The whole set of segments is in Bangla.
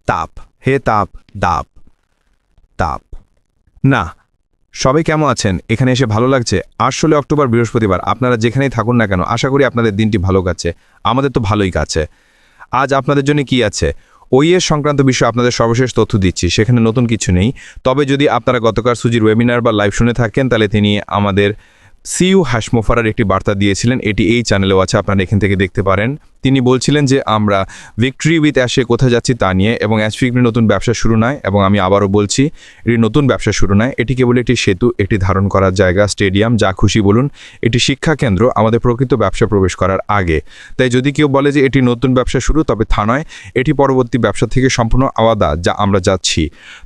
তাপ হে তাপ দাপ তাপ না সবাই কেমন আছেন এখানে এসে ভালো লাগছে 16 অক্টোবর বৃহস্পতিবার আপনারা যেখানেই থাকুন না কেন আশা করি আপনাদের দিনটি ভালো কাটছে আমাদের তো ভালোই কাটছে আজ আপনাদের জন্য কি আছে ওইএস সংক্রান্ত বিষয়ে আপনাদের সর্বশেষ তথ্য দিচ্ছি সেখানে নতুন কিছু নেই তবে যদি আপনারা গতকাল সুজির ওয়েবিনার বা লাইভ শুনে থাকেন তাহলে তিনি আমাদের সিইও হাশমোফারার একটি বার্তা দিয়েছিলেন এটি এই চ্যানেলেও আছে আপনারা এখান থেকে দেখতে পারেন তিনি বলছিলেন যে আমরা ভিক্টরি উইথ অ্যাশে কোথায় যাচ্ছি তা নিয়ে এবং অ্যাশফিক্রির নতুন ব্যবসা শুরু নয় এবং আমি আবারও বলছি এটি নতুন ব্যবসা শুরু নয় এটি কেবল একটি সেতু একটি ধারণ করার জায়গা স্টেডিয়াম যা খুশি বলুন এটি শিক্ষা কেন্দ্র আমাদের প্রকৃত ব্যবসা প্রবেশ করার আগে তাই যদি কেউ বলে যে এটি নতুন ব্যবসা শুরু তবে তা নয় এটি পরবর্তী ব্যবসা থেকে সম্পূর্ণ আলাদা যা আমরা যাচ্ছি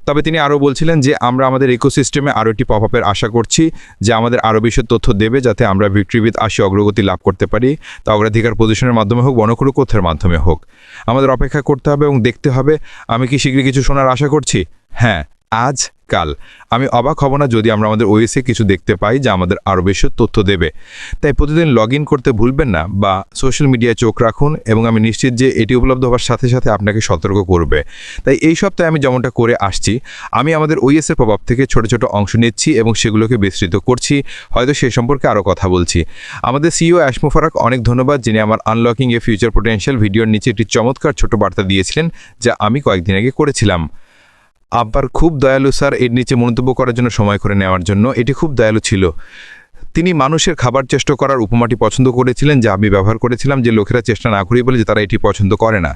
তবে তিনি আরও বলছিলেন যে আমরা আমাদের ইকোসিস্টেমে আরও একটি পপ আপের আশা করছি যে আমাদের আরও বেশি তথ্য দেবে যাতে আমরা ভিক্টরি উইথ অ্যাশে অগ্রগতি লাভ করতে পারি তা অগ্রাধিকার পজিশনের মাধ্যমে হোক বনকুরু কোথের মাধ্যমে হোক আমাদের অপেক্ষা করতে হবে এবং দেখতে হবে আমি কি শীঘ্রই কিছু শোনার আশা করছি হ্যাঁ আজ কাল আমি অবাক হব না যদি আমরা আমাদের ওএসে কিছু দেখতে পাই যা আমাদের আরও বেশি তথ্য দেবে তাই প্রতিদিন লগ করতে ভুলবেন না বা সোশ্যাল মিডিয়ায় চোখ রাখুন এবং আমি নিশ্চিত যে এটি উপলব্ধ হওয়ার সাথে সাথে আপনাকে সতর্ক করবে তাই এই সপ্তাহে আমি যেমনটা করে আসছি আমি আমাদের ওএসের প্রভাব থেকে ছোট ছোট অংশ নিচ্ছি এবং সেগুলোকে বিস্তৃত করছি হয়তো সে সম্পর্কে আরও কথা বলছি আমাদের সিইও হাশমোফারাক অনেক ধন্যবাদ যিনি আমার আনলকিং এ ফিউচার পোটেনশিয়াল ভিডিওর নিচে একটি চমৎকার ছোট বার্তা দিয়েছিলেন যা আমি কয়েকদিন আগে করেছিলাম আব্বার খুব দয়ালু স্যার এর নিচে মন্তব্য করার জন্য সময় করে নেওয়ার জন্য এটি খুব দয়ালু ছিল তিনি মানুষের খাবার চেষ্টা করার উপমাটি পছন্দ করেছিলেন যা আমি ব্যবহার করেছিলাম যে লোকেরা চেষ্টা না করি বলে যে তারা এটি পছন্দ করে না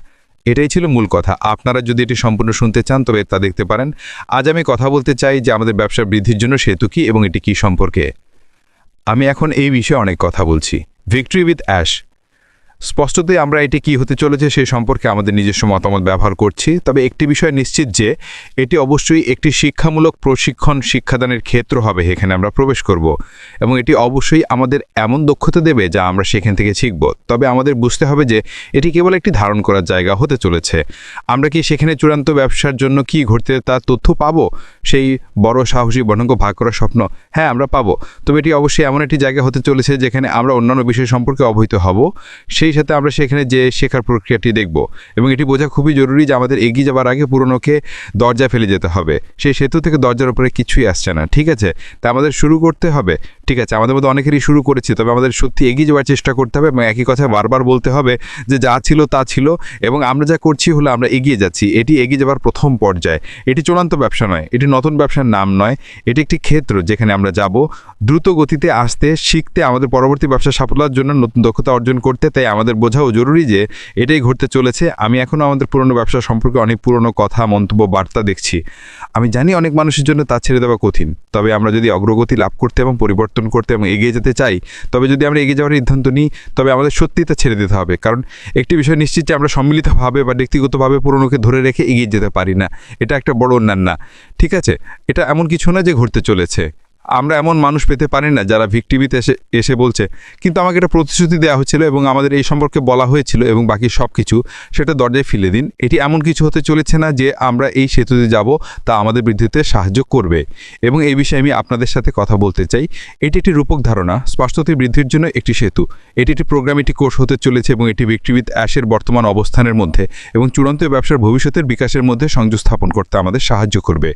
এটাই ছিল মূল কথা আপনারা যদি এটি সম্পূর্ণ শুনতে চান তবে তা দেখতে পারেন আজ আমি কথা বলতে চাই যে আমাদের ব্যবসা বৃদ্ধির জন্য সেতু কি এবং এটি কি সম্পর্কে আমি এখন এই বিষয়ে অনেক কথা বলছি ভিক্টরি উইথ অ্যাশ স্পষ্টতই আমরা এটি কি হতে চলেছে সে সম্পর্কে আমাদের নিজস্ব মতামত ব্যবহার করছি তবে একটি বিষয় নিশ্চিত যে এটি অবশ্যই একটি শিক্ষামূলক প্রশিক্ষণ শিক্ষাদানের ক্ষেত্র হবে এখানে আমরা প্রবেশ করব এবং এটি অবশ্যই আমাদের এমন দক্ষতা দেবে যা আমরা সেখান থেকে শিখব তবে আমাদের বুঝতে হবে যে এটি কেবল একটি ধারণ করার জায়গা হতে চলেছে আমরা কি সেখানে চূড়ান্ত ব্যবসার জন্য কি ঘটতে তার তথ্য পাবো সেই বড় সাহসী বর্ণাঙ্গ ভাগ করার স্বপ্ন হ্যাঁ আমরা পাবো তবে এটি অবশ্যই এমন একটি জায়গা হতে চলেছে যেখানে আমরা অন্যান্য বিষয় সম্পর্কে অবহিত হব সেই সাথে আমরা সেখানে যে শেখার প্রক্রিয়াটি দেখব এবং এটি বোঝা খুবই জরুরি যে আমাদের এগিয়ে যাওয়ার আগে পুরনোকে দরজা ফেলে যেতে হবে সেই সেতু থেকে দরজার উপরে কিছুই আসছে না ঠিক আছে তা আমাদের শুরু করতে হবে ঠিক আছে আমাদের মধ্যে অনেকেরই শুরু করেছি তবে আমাদের সত্যি এগিয়ে যাওয়ার চেষ্টা করতে হবে এবং একই কথা বারবার বলতে হবে যে যা ছিল তা ছিল এবং আমরা যা করছি হলো আমরা এগিয়ে যাচ্ছি এটি এগিয়ে যাওয়ার প্রথম পর্যায়ে এটি চূড়ান্ত ব্যবসা নয় এটি নতুন ব্যবসার নাম নয় এটি একটি ক্ষেত্র যেখানে আমরা যাব দ্রুত গতিতে আসতে শিখতে আমাদের পরবর্তী ব্যবসা সাফল্যের জন্য নতুন দক্ষতা অর্জন করতে তাই আমাদের বোঝাও জরুরি যে এটাই ঘটতে চলেছে আমি এখনও আমাদের পুরনো ব্যবসা সম্পর্কে অনেক পুরনো কথা মন্তব্য বার্তা দেখছি আমি জানি অনেক মানুষের জন্য তা ছেড়ে দেওয়া কঠিন তবে আমরা যদি অগ্রগতি লাভ করতে এবং পরিবর্তন করতে এবং এগিয়ে যেতে চাই তবে যদি আমরা এগিয়ে যাওয়ার সিদ্ধান্ত নিই তবে আমাদের সত্যিই তা ছেড়ে দিতে হবে কারণ একটি বিষয় নিশ্চিত যে আমরা সম্মিলিতভাবে বা ব্যক্তিগতভাবে পুরনোকে ধরে রেখে এগিয়ে যেতে পারি না এটা একটা বড় অন্যান্য না ঠিক আছে এটা এমন কিছু না যে ঘটতে চলেছে আমরা এমন মানুষ পেতে পারি না যারা ভিক্টিমিতে এসে বলছে কিন্তু আমাকে একটা প্রতিশ্রুতি দেওয়া হয়েছিল এবং আমাদের এই সম্পর্কে বলা হয়েছিল এবং বাকি সব কিছু সেটা দরজায় ফেলে দিন এটি এমন কিছু হতে চলেছে না যে আমরা এই সেতুতে যাব তা আমাদের বৃদ্ধিতে সাহায্য করবে এবং এই বিষয়ে আমি আপনাদের সাথে কথা বলতে চাই এটি একটি রূপক ধারণা স্পষ্টতই বৃদ্ধির জন্য একটি সেতু এটি একটি প্রোগ্রাম একটি কোর্স হতে চলেছে এবং এটি ভিক্টরি উইথ অ্যাশের বর্তমান অবস্থানের মধ্যে এবং চূড়ান্ত ব্যবসার ভবিষ্যতের বিকাশের মধ্যে সংযোগ স্থাপন করতে আমাদের সাহায্য করবে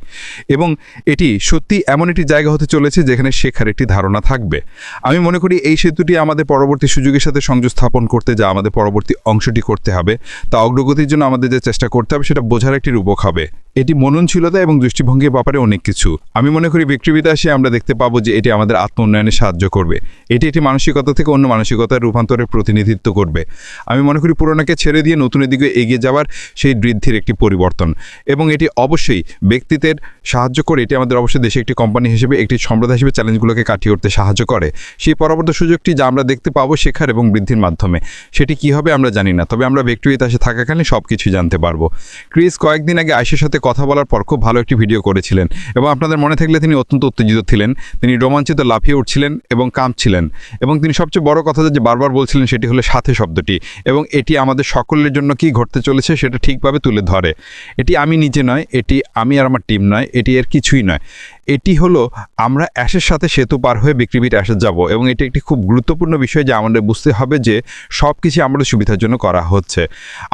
এবং এটি সত্যি এমন একটি জায়গা হতে চলেছে যেখানে শেখার একটি ধারণা থাকবে আমি মনে করি এই সেতুটি আমাদের পরবর্তী সুযোগের সাথে সংযোগ স্থাপন করতে যা আমাদের পরবর্তী অংশটি করতে হবে তা অগ্রগতির জন্য আমাদের যে চেষ্টা করতে হবে সেটা বোঝার একটি রূপক হবে এটি মননশীলতা এবং দৃষ্টিভঙ্গির ব্যাপারে অনেক কিছু আমি মনে করি ভিক্টরি উইথ অ্যাশে আমরা দেখতে পাবো যে এটি আমাদের আত্ম উন্নয়নে সাহায্য করবে এটি একটি মানসিকতা থেকে অন্য মানসিকতার রূপান্তরের প্রতিনিধিত্ব করবে আমি মনে করি পুরোনোকে ছেড়ে দিয়ে নতুনের দিকে এগিয়ে যাওয়ার সেই বৃদ্ধির একটি পরিবর্তন এবং এটি অবশ্যই ব্যক্তিত্বের সাহায্য করে এটি আমাদের অবশ্যই দেশে একটি কোম্পানি হিসেবে একটি সম্প্রদায় হিসেবে চ্যালেঞ্জগুলোকে কাটিয়ে উঠতে সাহায্য করে সেই পরবর্তী সুযোগটি যা আমরা দেখতে পাবো শেখার এবং বৃদ্ধির মাধ্যমে সেটি কি হবে আমরা জানি না তবে আমরা ভিক্টরি উইথ অ্যাশে থাকাকালীন সব কিছু জানতে পারবো ক্রিস কয়েকদিন আগে আয়েশের সাথে কথা বলার পর খুব ভালো একটি ভিডিও করেছিলেন এবং আপনাদের মনে থাকলে তিনি অত্যন্ত উত্তেজিত ছিলেন তিনি রোমাঞ্চিত লাফিয়ে উঠছিলেন এবং কাঁপছিলেন এবং তিনি সবচেয়ে বড় কথা যে বারবার বলছিলেন সেটি হলো সাথে শব্দটি এবং এটি আমাদের সকলের জন্য কি ঘটতে চলেছে সেটা ঠিকভাবে তুলে ধরে এটি আমি নিজে নয় এটি আমি আর আমার টিম নয় এটি এর কিছুই নয় এটি হলো আমরা অ্যাশের সাথে সেতু পার হয়ে বিক্রিবিট অ্যাশে যাব, এবং এটি একটি খুব গুরুত্বপূর্ণ বিষয় যে আমাদের বুঝতে হবে যে সব কিছু আমাদের সুবিধার জন্য করা হচ্ছে।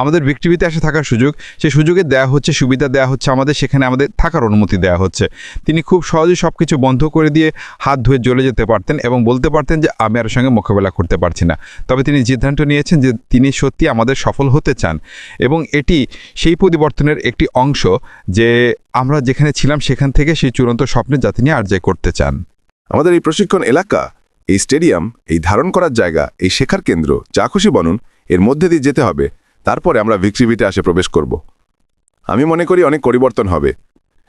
আমাদের বিক্রিবিতে অ্যাশে থাকার সুযোগ, সেই সুযোগে দেওয়া হচ্ছে, সুবিধা দেওয়া হচ্ছে আমাদের, সেখানে আমাদের থাকার অনুমতি দেওয়া হচ্ছে। তিনি খুব সহজেই সব কিছু বন্ধ করে দিয়ে হাত ধুয়ে চলে যেতে পারতেন এবং বলতে পারতেন যে আমি আর সঙ্গে মোকাবেলা করতে পারছি না। তবে তিনি সিদ্ধান্ত নিয়েছেন যে তিনি সত্যি আমাদের সফল হতে চান, এবং এটি সেই পরিবর্তনের একটি অংশ যে আমরা যেখানে ছিলাম সেখান থেকে সেই চূড়ান্ত স্বপ্নের জাতি নিয়ে আর্জয় করতে চান। আমাদের এই প্রশিক্ষণ এলাকা, এই স্টেডিয়াম, এই ধারণ করার জায়গা, এই শেখার কেন্দ্র, যা খুশি বনুন, এর মধ্যে দিয়ে যেতে হবে। তারপরে আমরা বিক্রিবিটে আসে প্রবেশ করব। আমি মনে করি অনেক পরিবর্তন হবে।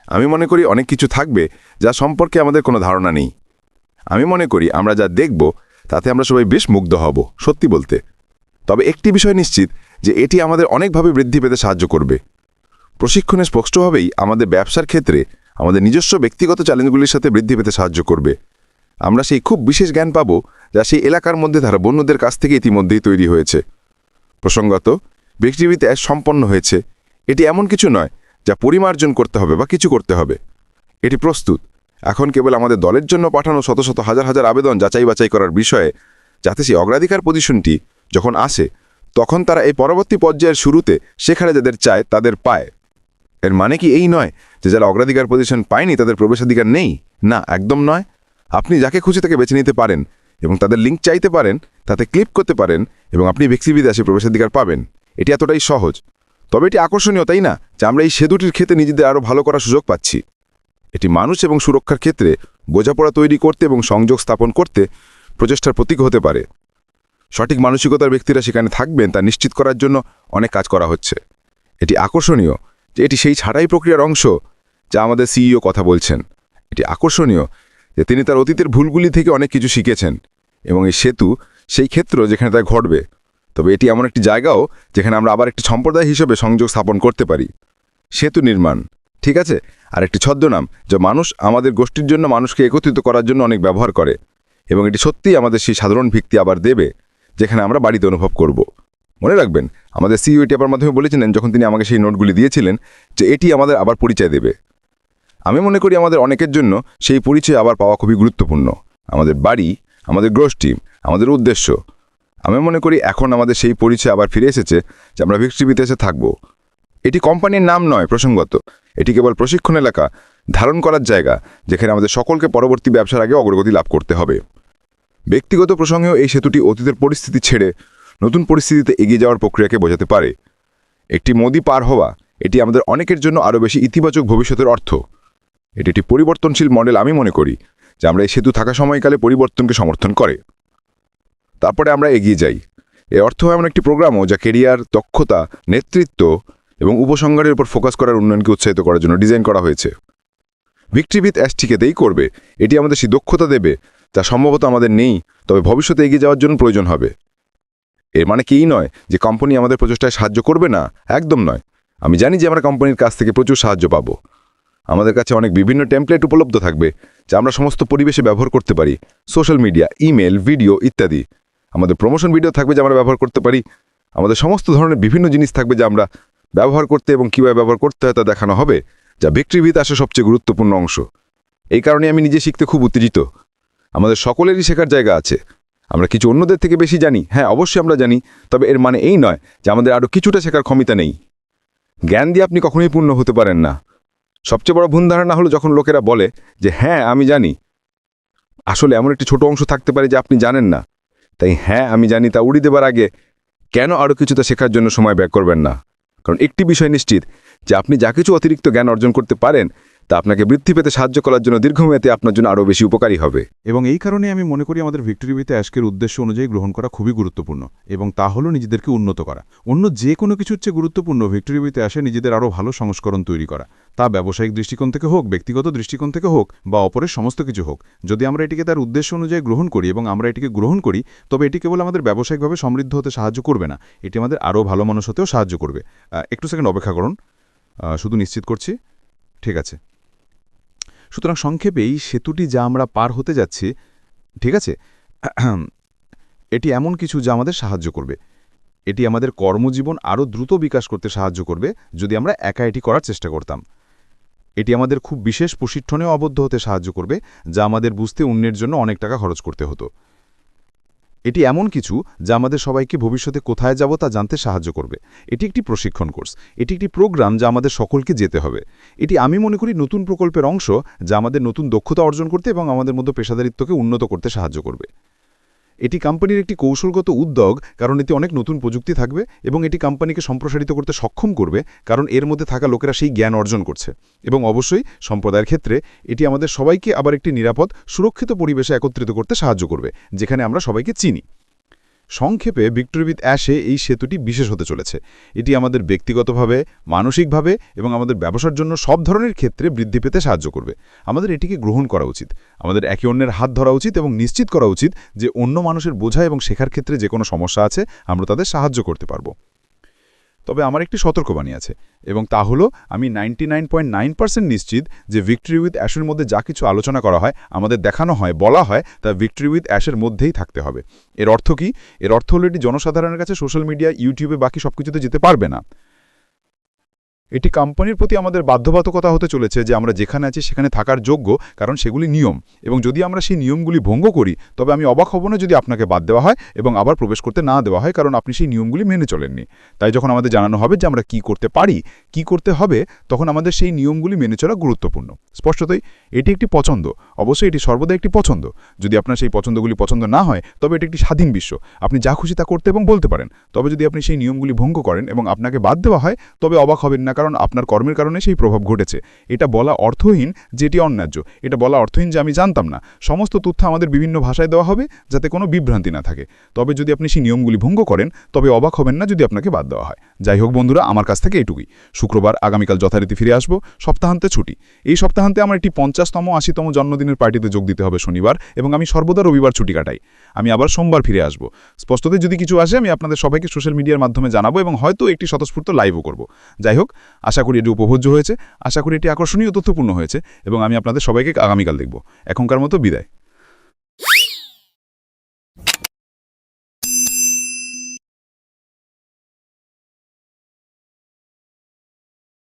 আমি মনে করি অনেক কিছু থাকবে যা সম্পর্কে আমাদের কোনো ধারণা নেই। আমি মনে করি আমরা যা দেখব তাতে আমরা সবাই বেশ মুগ্ধ হব, সত্যি বলতে। তবে একটি বিষয় নিশ্চিত যে এটি আমাদের অনেকভাবে বৃদ্ধি পেতে সাহায্য করবে। প্রশিক্ষণে স্পষ্টভাবেই আমাদের ব্যবসার ক্ষেত্রে আমাদের নিজস্ব ব্যক্তিগত চ্যালেঞ্জগুলির সাথে বৃদ্ধি পেতে সাহায্য করবে। আমরা সেই খুব বিশেষ জ্ঞান পাব যা সেই এলাকার মধ্যে তারা বন্যদের কাছ থেকে ইতিমধ্যেই তৈরি হয়েছে। প্রসঙ্গত, বিক্রিবিতে সম্পন্ন হয়েছে, এটি এমন কিছু নয় যা পরিমার্জন করতে হবে বা কিছু করতে হবে। এটি প্রস্তুত। এখন কেবল আমাদের দলের জন্য পাঠানো শত শত হাজার হাজার আবেদন যাচাই বাছাই করার বিষয়ে, যাতে সেই অগ্রাধিকার পজিশনটি যখন আসে তখন তারা এই পরবর্তী পর্যায়ের শুরুতে সেখানে যাদের চায় তাদের পায়। এর মানে কি এই নয় যে যারা অগ্রাধিকার পজিশন পায়নি তাদের প্রবেশাধিকার নেই? না, একদম নয়। আপনি যাকে খুশি তাকে বেছে নিতে পারেন এবং তাদের লিঙ্ক চাইতে পারেন, তাতে ক্লিক করতে পারেন এবং আপনি বিক্রিবিতে আসে প্রবেশাধিকার পাবেন। এটি এতটাই সহজ। তবে এটি আকর্ষণীয়, তাই না, যে আমরা এই সেতুটির ক্ষেত্রে নিজেদের আরও ভালো করার সুযোগ পাচ্ছি। এটি মানুষ এবং সুরক্ষার ক্ষেত্রে বোঝাপড়া তৈরি করতে এবং সংযোগ স্থাপন করতে প্রচেষ্টার প্রতীক হতে পারে। সঠিক মানসিকতার ব্যক্তিরা সেখানে থাকবেন তা নিশ্চিত করার জন্য অনেক কাজ করা হচ্ছে। এটি আকর্ষণীয় যে এটি সেই ছাঁটাই প্রক্রিয়ার অংশ যা আমাদের সিইও কথা বলছেন। এটি আকর্ষণীয় যে তিনি তার অতীতের ভুলগুলি থেকে অনেক কিছু শিখেছেন, এবং এই সেতু সেই ক্ষেত্র যেখানে তা ঘটবে। তবে এটি এমন একটি জায়গাও যেখানে আমরা আবার একটি সম্প্রদায় হিসেবে সংযোগ স্থাপন করতে পারি। সেতু নির্মাণ, ঠিক আছে, আর একটি ছদ্মনাম যা মানুষ আমাদের গোষ্ঠীর জন্য মানুষকে একত্রিত করার জন্য অনেক ব্যবহার করে, এবং এটি সত্যিই আমাদের সেই সাধারণ ভিত্তি আবার দেবে যেখানে আমরা বাড়িতে অনুভব করব। মনে রাখবেন, আমাদের সিইও এটি আবার মাধ্যমে বলেছিলেন যখন তিনি আমাকে সেই নোটগুলি দিয়েছিলেন যে এটি আমাদের আবার পরিচয় দেবে। আমি মনে করি আমাদের অনেকের জন্য সেই পরিচয় আবার পাওয়া খুবই গুরুত্বপূর্ণ। আমাদের বাড়ি, আমাদের গোষ্ঠী, আমাদের উদ্দেশ্য। আমি মনে করি এখন আমাদের সেই পরিচয় আবার ফিরে এসেছে যে আমরা বিক্রিবিতে এসে থাকব। এটি কোম্পানির নাম নয় প্রসঙ্গত, এটি কেবল প্রশিক্ষণ এলাকা, ধারণ করার জায়গা যেখানে আমাদের সকলকে পরবর্তী ব্যবসার আগে অগ্রগতি লাভ করতে হবে। ব্যক্তিগত প্রসঙ্গেও এই সেতুটি অতীতের পরিস্থিতি ছেড়ে নতুন পরিস্থিতিতে এগিয়ে যাওয়ার প্রক্রিয়াকে বোঝাতে পারে। একটি নদী পার হওয়া, এটি আমাদের অনেকের জন্য আরও বেশি ইতিবাচক ভবিষ্যতের অর্থ। এটি একটি পরিবর্তনশীল মডেল। আমি মনে করি যে আমরা এই সেতু থাকা সময়কালে পরিবর্তনকে সমর্থন করে। তারপরে আমরা এগিয়ে যাই। এর অর্থ এমন একটি প্রোগ্রামও যা কেরিয়ার, দক্ষতা, নেতৃত্ব এবং উপসংহারের উপর ফোকাস করার উন্নয়নকে উৎসাহিত করার জন্য ডিজাইন করা হয়েছে। বিক্রিবিত ঠিকাতেই করবে। এটি আমাদের সেই দক্ষতা দেবে যা সম্ভবত আমাদের নেই, তবে ভবিষ্যতে এগিয়ে যাওয়ার জন্য প্রয়োজন হবে। এর মানে কি নয় যে কোম্পানি আমাদের প্রচেষ্টায় সাহায্য করবে না, একদম নয়। আমি জানি যে আমরা কোম্পানির কাছ থেকে প্রচুর সাহায্য পাব। আমাদের কাছে অনেক বিভিন্ন টেমপ্লেট উপলব্ধ থাকবে যা আমরা সমস্ত পরিবেশে ব্যবহার করতে পারি। সোশ্যাল মিডিয়া, ইমেল, ভিডিও ইত্যাদি। আমাদের প্রমোশন ভিডিও থাকবে যা আমরা ব্যবহার করতে পারি। আমাদের সমস্ত ধরনের বিভিন্ন জিনিস থাকবে যা আমরা ব্যবহার করতে এবং কীভাবে ব্যবহার করতে হয় তা দেখানো হবে, যা বিক্রিবিত আসা সবচেয়ে গুরুত্বপূর্ণ অংশ। এই কারণে আমি নিজে শিখতে খুব উত্তেজিত। আমাদের সকলেরই শেখার জায়গা আছে। আমরা কিছু অন্যদের থেকে বেশি জানি, হ্যাঁ অবশ্যই আমরা জানি, তবে এর মানে এই নয় যে আমাদের আরও কিছুটা শেখার ক্ষমতা নেই। জ্ঞান দিয়ে আপনি কখনোই পূর্ণ হতে পারেন না। সবচেয়ে বড় ভুল ধারণা হলো যখন লোকেরা বলে যে হ্যাঁ আমি জানি। আসলে এমন একটি ছোট অংশ থাকতে পারে যে আপনি জানেন না। তাই হ্যাঁ আমি জানি তা উড়িয়ে দেবার আগে কেন আরও কিছুটা শেখার জন্য সময় ব্যয় করবেন না? কারণ একটি বিষয় নিশ্চিত যে আপনি যা কিছু অতিরিক্ত জ্ঞান অর্জন করতে পারেন তা আপনাকে বৃদ্ধি পেতে সাহায্য করার জন্য দীর্ঘমেয়াদে আপনার জন্য আরও বেশি উপকারী হবে। এবং এই কারণে আমি মনে করি আমাদের ভিক্টোরিবিতে অ্যাশকের উদ্দেশ্য অনুযায়ী গ্রহণ করা খুবই গুরুত্বপূর্ণ, এবং তা হলো নিজেদেরকে উন্নত করা। অন্য যে কোনো কিছুর চেয়ে গুরুত্বপূর্ণ ভিক্টোরিবিতে আসে নিজেদের আরও ভালো সংস্করণ তৈরি করা। তা ব্যবসায়িক দৃষ্টিকোণ থেকে হোক, ব্যক্তিগত দৃষ্টিকোণ থেকে হোক, বা অপরের সমস্ত কিছু হোক। যদি আমরা এটিকে তার উদ্দেশ্য অনুযায়ী গ্রহণ করি এবং আমরা এটিকে গ্রহণ করি, তবে এটি কেবল আমাদের ব্যবসায়িকভাবে সমৃদ্ধ হতে সাহায্য করবে না, এটি আমাদের আরও ভালো মানুষ হতেও সাহায্য করবে। একটু সেকেন্ড অপেক্ষা করুন, শুধু নিশ্চিত করছি। ঠিক আছে। সুতরাং সংক্ষেপে এই সেতুটি যা আমরা পার হতে যাচ্ছি, ঠিক আছে, এটি এমন কিছু যা আমাদের সাহায্য করবে। এটি আমাদের কর্মজীবন আরও দ্রুত বিকাশ করতে সাহায্য করবে যদি আমরা একা এটি করার চেষ্টা করতাম। এটি আমাদের খুব বিশেষ প্রশিক্ষণেও আবদ্ধ হতে সাহায্য করবে, যা আমাদের বুঝতে অন্যের জন্য অনেক টাকা খরচ করতে হতো। এটি এমন কিছু যা আমাদের সবাইকে ভবিষ্যতে কোথায় যাব তা জানতে সাহায্য করবে। এটি একটি প্রশিক্ষণ কোর্স, এটি একটি প্রোগ্রাম যা আমাদের সকলকে যেতে হবে। এটি আমি মনে করি নতুন প্রকল্পের অংশ, যা আমাদের নতুন দক্ষতা অর্জন করতে এবং আমাদের মধ্যে পেশাদারিত্বকে উন্নত করতে সাহায্য করবে। এটি কোম্পানির একটি কৌশলগত উদ্যোগ, কারণ এতে অনেক নতুন প্রযুক্তি থাকবে এবং এটি কোম্পানিকে সম্প্রসারিত করতে সক্ষম করবে, কারণ এর মধ্যে থাকা লোকেরা সেই জ্ঞান অর্জন করছে। এবং অবশ্যই সম্প্রদায়ের ক্ষেত্রে এটি আমাদের সবাইকে আবার একটি নিরাপদ, সুরক্ষিত পরিবেশে একত্রিত করতে সাহায্য করবে, যেখানে আমরা সবাইকে চিনি। সংক্ষেপে ভিক্টরি উইথ অ্যাশে এই সেতুটি বিশেষ হতে চলেছে। এটি আমাদের ব্যক্তিগতভাবে, মানসিকভাবে এবং আমাদের ব্যবসার জন্য সব ধরনের ক্ষেত্রে বৃদ্ধি পেতে সাহায্য করবে। আমাদের এটিকে গ্রহণ করা উচিত। আমাদের একে অন্যের হাত ধরা উচিত এবং নিশ্চিত করা উচিত যে অন্য মানুষের বোঝা এবং শেখার ক্ষেত্রে যে কোনো সমস্যা আছে আমরা তাদের সাহায্য করতে পারব। তবে আমার একটি সতর্কবাণী আছে, এবং তা হলো আমি 99.9% নিশ্চিত যে ভিক্টরি উইথ অ্যাশের মধ্যে যা কিছু আলোচনা করা হয়, আমাদের দেখানো হয়, বলা হয়, তা ভিক্টরি উইথ অ্যাশের মধ্যেই থাকতে হবে। এর অর্থ কি? এর অর্থ হলো এটি জনসাধারণের কাছে সোশ্যাল মিডিয়া, ইউটিউবে, বাকি সবকিছুতে যেতে পারবে না। এটি কোম্পানির প্রতি আমাদের বাধ্যবাধকতা হতে চলেছে যে আমরা যেখানে আছি সেখানে থাকার যোগ্য, কারণ সেগুলি নিয়ম, এবং যদি আমরা সেই নিয়মগুলি ভঙ্গ করি তবে আমি অবাক হব না যদি আপনাকে বাদ দেওয়া হয় এবং আবার প্রবেশ করতে না দেওয়া হয়, কারণ আপনি সেই নিয়মগুলি মেনে চলেননি। তাই যখন আমাদের জানানো হবে যে আমরা কি করতে পারি, কি করতে হবে, তখন আমাদের সেই নিয়মগুলি মেনে চলা গুরুত্বপূর্ণ। স্পষ্টতই এটি একটি পছন্দ, অবশ্যই এটি সর্বদা একটি পছন্দ। যদি আপনার সেই পছন্দগুলি পছন্দ না হয় তবে এটি একটি স্বাধীন বিশ্ব, আপনি যা খুশি তা করতে এবং বলতে পারেন। তবে যদি আপনি সেই নিয়মগুলি ভঙ্গ করেন এবং আপনাকে বাদ দেওয়া হয় তবে অবাক হবেন না, কারণ আপনার কর্মের কারণে সেই প্রভাব ঘটেছে। এটা বলা অর্থহীন যে এটি অন্যায্য, এটা বলা অর্থহীন যে আমি জানতাম না। সমস্ত তথ্য আমাদের বিভিন্ন ভাষায় দেওয়া হবে যাতে কোনো বিভ্রান্তি না থাকে। তবে যদি আপনি সেই নিয়মগুলি ভঙ্গ করেন তবে অবাক হবেন না যদি আপনাকে বাদ দেওয়া হয়। যাই হোক বন্ধুরা, আমার কাছ থেকে এটুকুই। শুক্রবার আগামীকাল যথারীতি ফিরে আসবো। সপ্তাহান্তে ছুটি। এই সপ্তাহান্তে আমার একটি 50তম 80তম জন্মদিনের পার্টিতে যোগ দিতে হবে শনিবার, এবং আমি সর্বদা রবিবার ছুটি কাটাই। আমি আবার সোমবার ফিরে আসবো। স্পষ্টতই যদি কিছু আসে আমি আপনাদের সবাইকে সোশ্যাল মিডিয়ার মাধ্যমে জানাবো এবং হয়তো একটি স্বতঃস্ফূর্ত লাইভও করব। যাই হোক, আশা করি এটি উপভোগ্য হয়েছে, আশা করি এটি আকর্ষণীয়, তথ্যপূর্ণ হয়েছে, এবং আমি আপনাদের সবাইকে আগামীকাল দেখব। এখনকার মতো বিদায়।